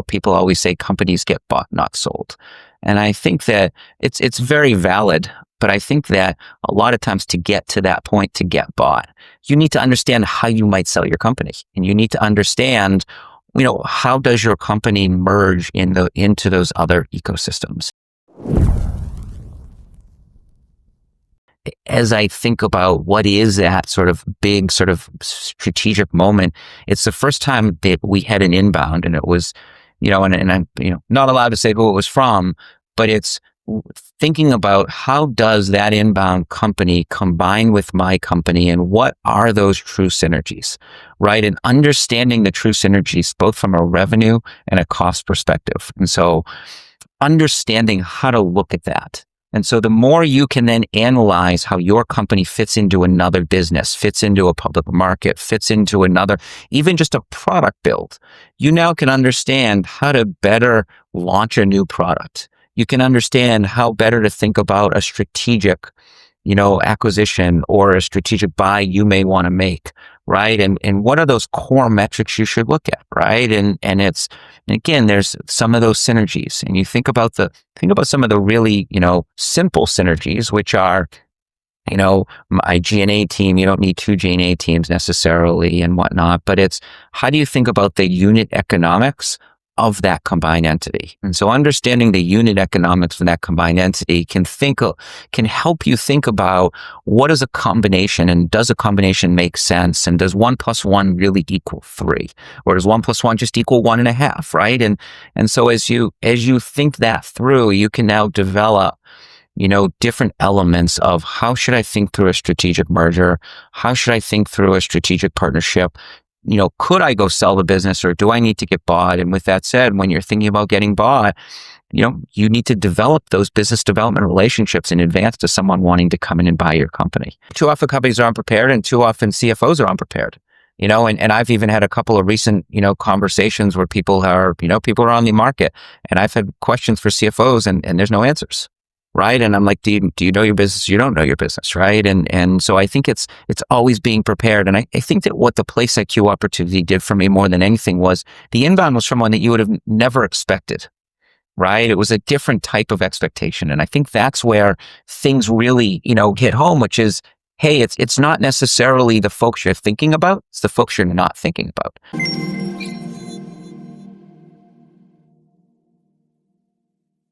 People always say companies get bought, not sold. And I think that it's very valid, but I think that a lot of times to get to that point, to get bought, you need to understand how you might sell your company. And you need to understand, how does your company merge into those other ecosystems? As I think about what is that sort of big sort of strategic moment, it's the first time that we had an inbound, and it was, and I'm, not allowed to say who it was from, but it's thinking about how does that inbound company combine with my company, and what are those true synergies, right? And understanding the true synergies, both from a revenue and a cost perspective. And so understanding how to look at that. And so the more you can then analyze how your company fits into another business, fits into a public market, fits into another, even just a product build, you now can understand how to better launch a new product. You can understand how better to think about a strategic, acquisition or a strategic buy you may want to make, right? And what are those core metrics you should look at, right? And again, there's some of those synergies, and you think about some of the really, simple synergies, which are, my G&A team, you don't need two G&A teams necessarily and whatnot, but it's how do you think about the unit economics of that combined entity? And so understanding the unit economics of that combined entity can help you think about what is a combination, and does a combination make sense? And does 1 + 1 really equal 3? Or does 1 + 1 just equal 1.5, right? And so as you think that through, you can now develop different elements of how should I think through a strategic merger? How should I think through a strategic partnership? Could I go sell the business, or do I need to get bought? And with that said, when you're thinking about getting bought, you need to develop those business development relationships in advance to someone wanting to come in and buy your company. Too often companies are unprepared, and too often CFOs are unprepared. And I've even had a couple of recent, conversations where people are on the market, and I've had questions for CFOs and there's no answers. Right. And I'm like, do you know your business? You don't know your business. Right. And so I think it's always being prepared. And I think that what the Place IQ opportunity did for me more than anything was the inbound was from one that you would have never expected. Right. It was a different type of expectation. And I think that's where things really, hit home, which is, hey, it's not necessarily the folks you're thinking about. It's the folks you're not thinking about.